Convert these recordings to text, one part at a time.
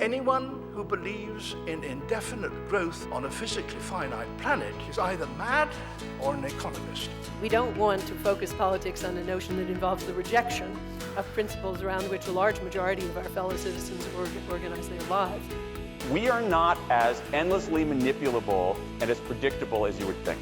Anyone who believes in indefinite growth on a physically finite planet is either mad or an economist. We don't want to focus politics on a notion that involves the rejection of principles around which a large majority of our fellow citizens organize their lives. We are not as endlessly manipulable and as predictable as you would think.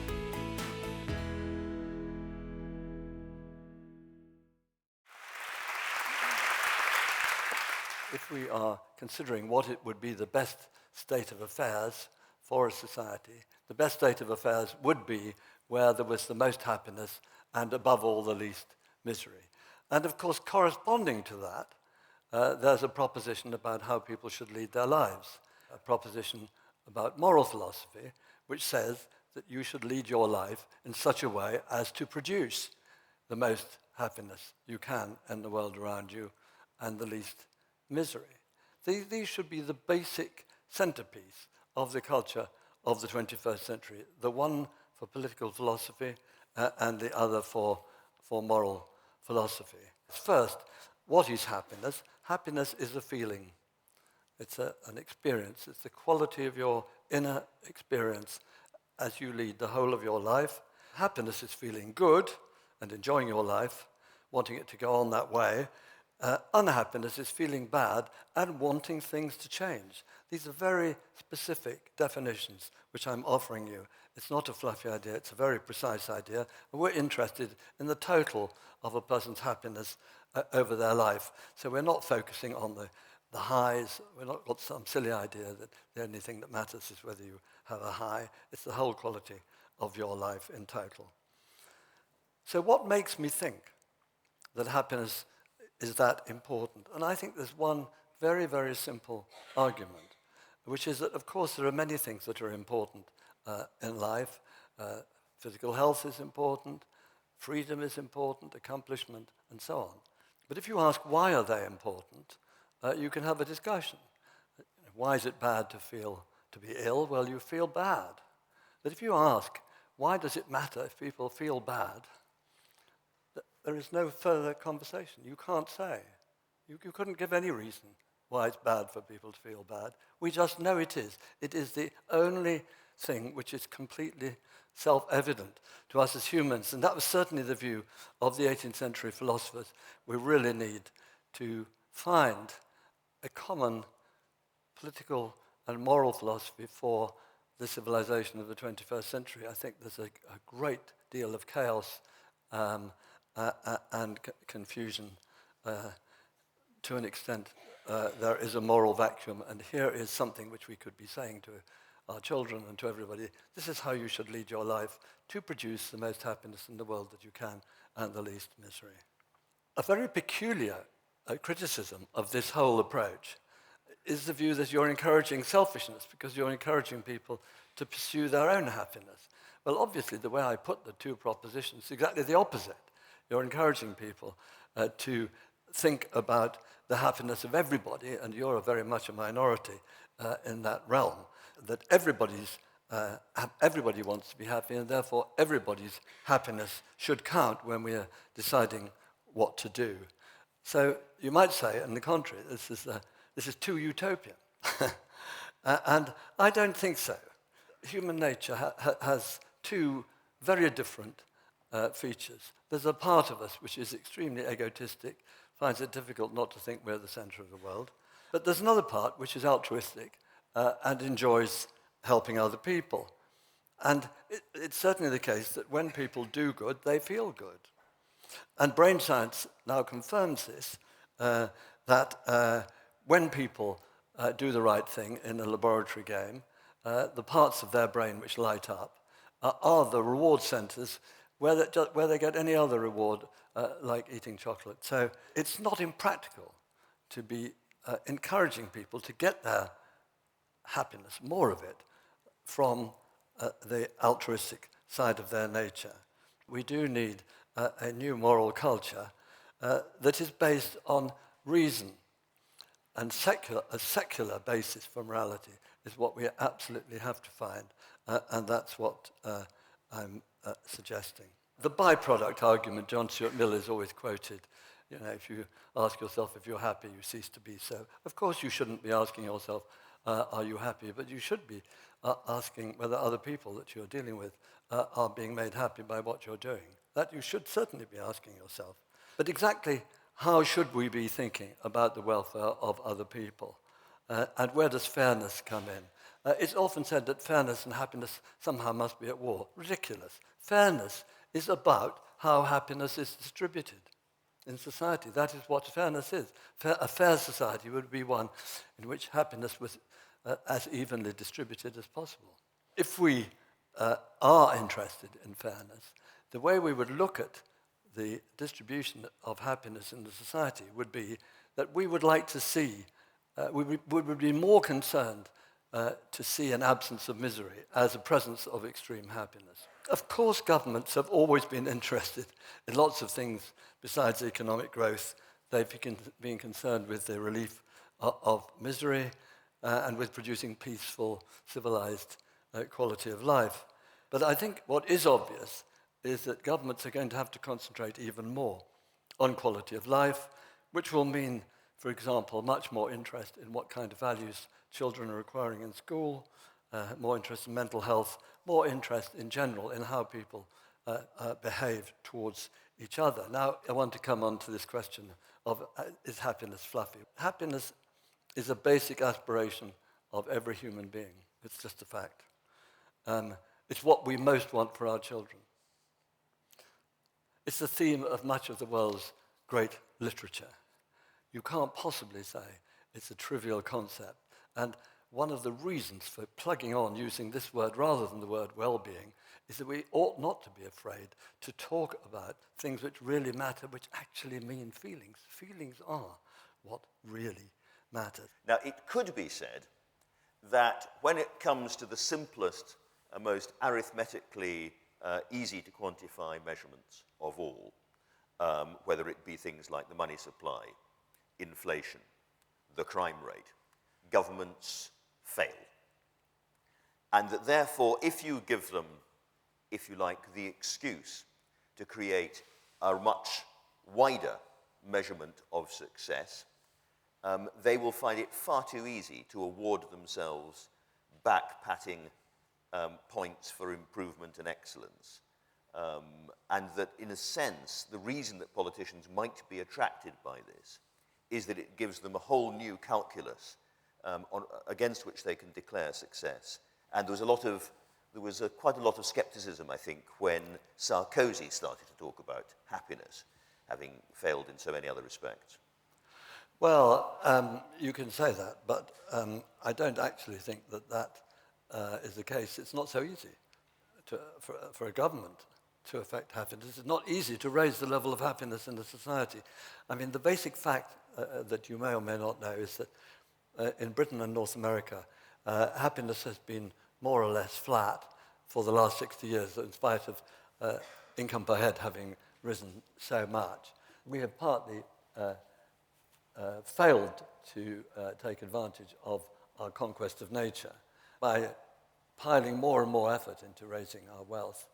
If we are considering what it would be the best state of affairs for a society, the best state of affairs would be where there was the most happiness and, above all, the least misery. And, of course, corresponding to that, there's a proposition about how people should lead their lives, a proposition about moral philosophy, which says that you should lead your life in such a way as to produce the most happiness you can in the world around you and the least misery. These should be the basic centerpiece of the culture of the 21st century, the one for political philosophy and the other for moral philosophy. First, what is happiness? Happiness is a feeling. It's an experience. It's the quality of your inner experience as you lead the whole of your life. Happiness is feeling good and enjoying your life, wanting it to go on that way. Unhappiness is feeling bad and wanting things to change. These are very specific definitions which I'm offering you. It's not a fluffy idea, it's a very precise idea. And we're interested in the total of a person's happiness over their life. So we're not focusing on the highs. We're not got some silly idea that the only thing that matters is whether you have a high. It's the whole quality of your life in total. So what makes me think that happiness is that important? And I think there's one very, very simple argument, which is that, of course, there are many things that are important in life. Physical health is important, freedom is important, accomplishment, and so on. But if you ask why are they important, you can have a discussion. Why is it bad to be ill? Well, you feel bad. But if you ask, why does it matter if people feel bad? There is no further conversation. You can't say. You couldn't give any reason why it's bad for people to feel bad. We just know it is. It is the only thing which is completely self-evident to us as humans. And that was certainly the view of the 18th century philosophers. We really need to find a common political and moral philosophy for the civilization of the 21st century. I think there's a great deal of chaos and confusion. To an extent, there is a moral vacuum, and here is something which we could be saying to our children and to everybody. This is how you should lead your life to produce the most happiness in the world that you can and the least misery. A very peculiar criticism of this whole approach is the view that you're encouraging selfishness because you're encouraging people to pursue their own happiness. Well, obviously, the way I put the two propositions is exactly the opposite. You're encouraging people to think about the happiness of everybody, and you're very much a minority in that realm, that everybody wants to be happy, and therefore everybody's happiness should count when we are deciding what to do. So you might say, on the contrary, this is too utopian. And I don't think so. Human nature has two very different features. There's a part of us which is extremely egotistic, finds it difficult not to think we're the center of the world. But there's another part which is altruistic and enjoys helping other people. And it's certainly the case that when people do good, they feel good. And brain science now confirms this, that when people do the right thing in a laboratory game, the parts of their brain which light up are the reward centers where they get any other reward, like eating chocolate. So it's not impractical to be encouraging people to get their happiness, more of it, from the altruistic side of their nature. We do need a new moral culture that is based on reason, and a secular basis for morality is what we absolutely have to find, and that's what I'm suggesting. The byproduct argument, John Stuart Mill is always quoted You know, if you ask yourself if you're happy, you cease to be so. Of course, you shouldn't be asking yourself, are you happy? But you should be asking whether other people that you're dealing with are being made happy by what you're doing. That you should certainly be asking yourself. But exactly how should we be thinking about the welfare of other people? And where does fairness come in? It's often said that fairness and happiness somehow must be at war. Ridiculous. Fairness is about how happiness is distributed in society. That is what fairness is. A fair society would be one in which happiness was as evenly distributed as possible. If we are interested in fairness, the way we would look at the distribution of happiness in the society would be that we would like to see, we would be more concerned to see an absence of misery as a presence of extreme happiness. Of course, governments have always been interested in lots of things besides economic growth. They've been concerned with the relief of misery and with producing peaceful, civilized quality of life. But I think what is obvious is that governments are going to have to concentrate even more on quality of life, which will mean, for example, much more interest in what kind of values children are acquiring in school, more interest in mental health, more interest in general in how people behave towards each other. Now, I want to come on to this question of is happiness fluffy? Happiness is a basic aspiration of every human being. It's just a fact. It's what we most want for our children. It's the theme of much of the world's great literature. You can't possibly say it's a trivial concept. And one of the reasons for plugging on using this word rather than the word well-being is that we ought not to be afraid to talk about things which really matter, which actually mean feelings. Feelings are what really matters. Now, it could be said that when it comes to the simplest and most arithmetically easy to quantify measurements of all, whether it be things like the money supply, inflation, the crime rate, governments fail. And that therefore, if you give them, if you like, the excuse to create a much wider measurement of success, they will find it far too easy to award themselves back-patting points for improvement and excellence. And that, in a sense, the reason that politicians might be attracted by this is that it gives them a whole new calculus against which they can declare success. And there was quite a lot of skepticism, I think, when Sarkozy started to talk about happiness, having failed in so many other respects. Well, you can say that, but I don't actually think that is the case. It's not so easy for a government to affect happiness. It's not easy to raise the level of happiness in the society. I mean, the basic fact that you may or may not know is that in Britain and North America, happiness has been more or less flat for the last 60 years, in spite of income per head having risen so much. We have partly failed to take advantage of our conquest of nature by piling more and more effort into raising our wealth,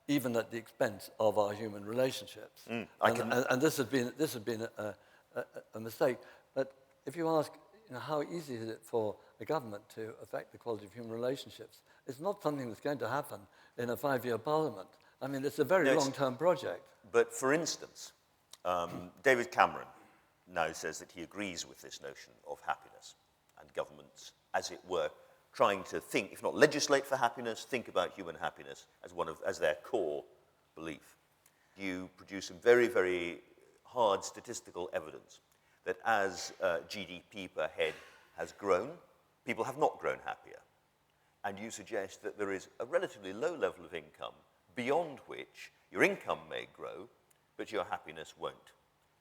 even at the expense of our human relationships. And this has been a mistake. But if you ask, how easy is it for a government to affect the quality of human relationships, it's not something that's going to happen in a 5-year parliament. I mean, it's a very long-term project. But for instance, David Cameron now says that he agrees with this notion of happiness, and governments, as it were, trying to think, if not legislate for happiness, think about human happiness as their core belief. You produce some very, very hard statistical evidence that as GDP per head has grown, people have not grown happier. And you suggest that there is a relatively low level of income beyond which your income may grow, but your happiness won't.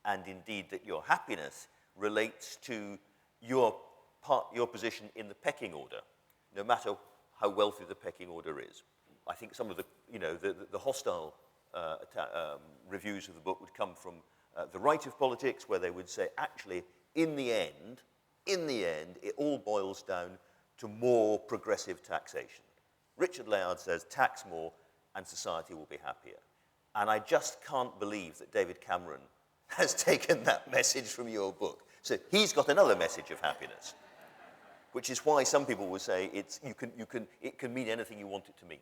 And indeed that your happiness relates to your position in the pecking order, no matter how wealthy the pecking order is. I think some of the hostile reviews of the book would come from the right of politics, where they would say, actually, in the end, it all boils down to more progressive taxation. Richard Layard says, tax more and society will be happier. And I just can't believe that David Cameron has taken that message from your book. So he's got another message of happiness, which is why some people will say it can mean anything you want it to mean.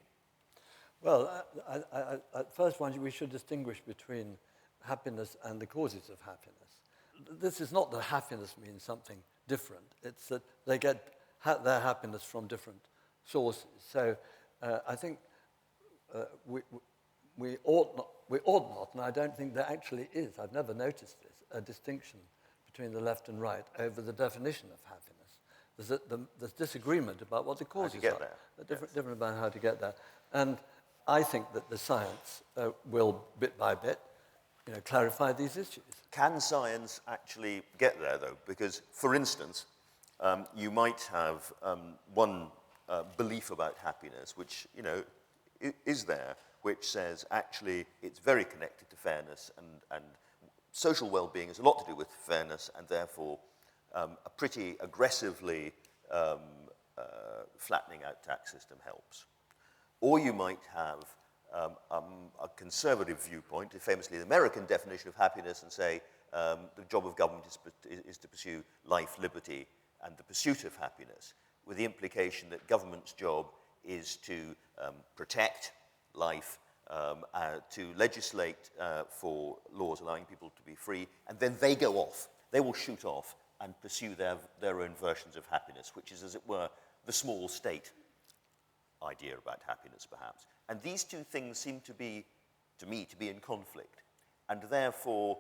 Well, at first we should distinguish between happiness and the causes of happiness. This is not that happiness means something different. It's that they get their happiness from different sources. So I think we ought not, and I don't think there actually is, I've never noticed this, a distinction between the left and right over the definition of happiness. There's disagreement about what the causes are. Different about how to get there. And I think that the science will, bit by bit, clarify these issues. Can science actually get there, though? Because, for instance, you might have one belief about happiness, which, is there, which says, actually, it's very connected to fairness, and social well-being has a lot to do with fairness, and therefore a pretty aggressively flattening out tax system helps. Or you might have a conservative viewpoint, famously the American definition of happiness, and say the job of government is to pursue life, liberty, and the pursuit of happiness, with the implication that government's job is to protect life, to legislate for laws allowing people to be free, and then they go off. They will shoot off and pursue their own versions of happiness, which is, as it were, the small state idea about happiness, perhaps. And these two things seem to be, to me, to be in conflict. And therefore,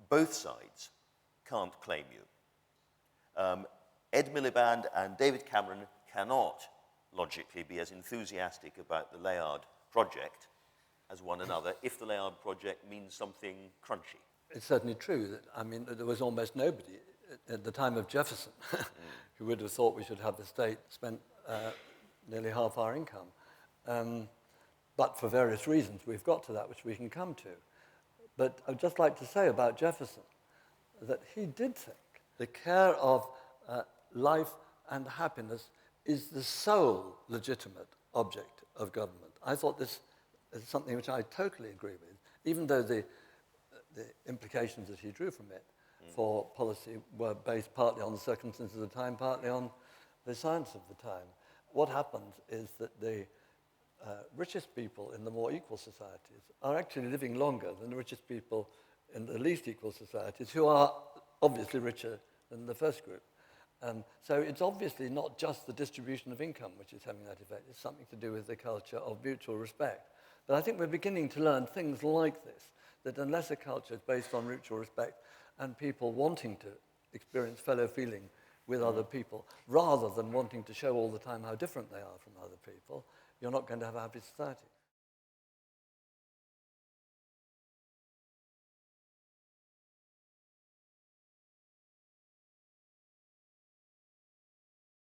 both sides can't claim you. Ed Miliband and David Cameron cannot logically be as enthusiastic about the Layard project as one another if the Layard project means something crunchy. It's certainly true that, there was almost nobody at the time of Jefferson who would have thought we should have the state spend nearly half our income. But for various reasons, we've got to that, which we can come to. But I'd just like to say about Jefferson that he did think the care of life and happiness is the sole legitimate object of government. I thought this is something which I totally agree with, even though the implications that he drew from it for policy were based partly on the circumstances of the time, partly on the science of the time. What happens is that the richest people in the more equal societies are actually living longer than the richest people in the least equal societies, who are obviously richer than the first group. So it's obviously not just the distribution of income which is having that effect. It's something to do with the culture of mutual respect. But I think we're beginning to learn things like this, that unless a culture is based on mutual respect and people wanting to experience fellow feeling with other people, rather than wanting to show all the time how different they are from other people, you're not going to have a happy society.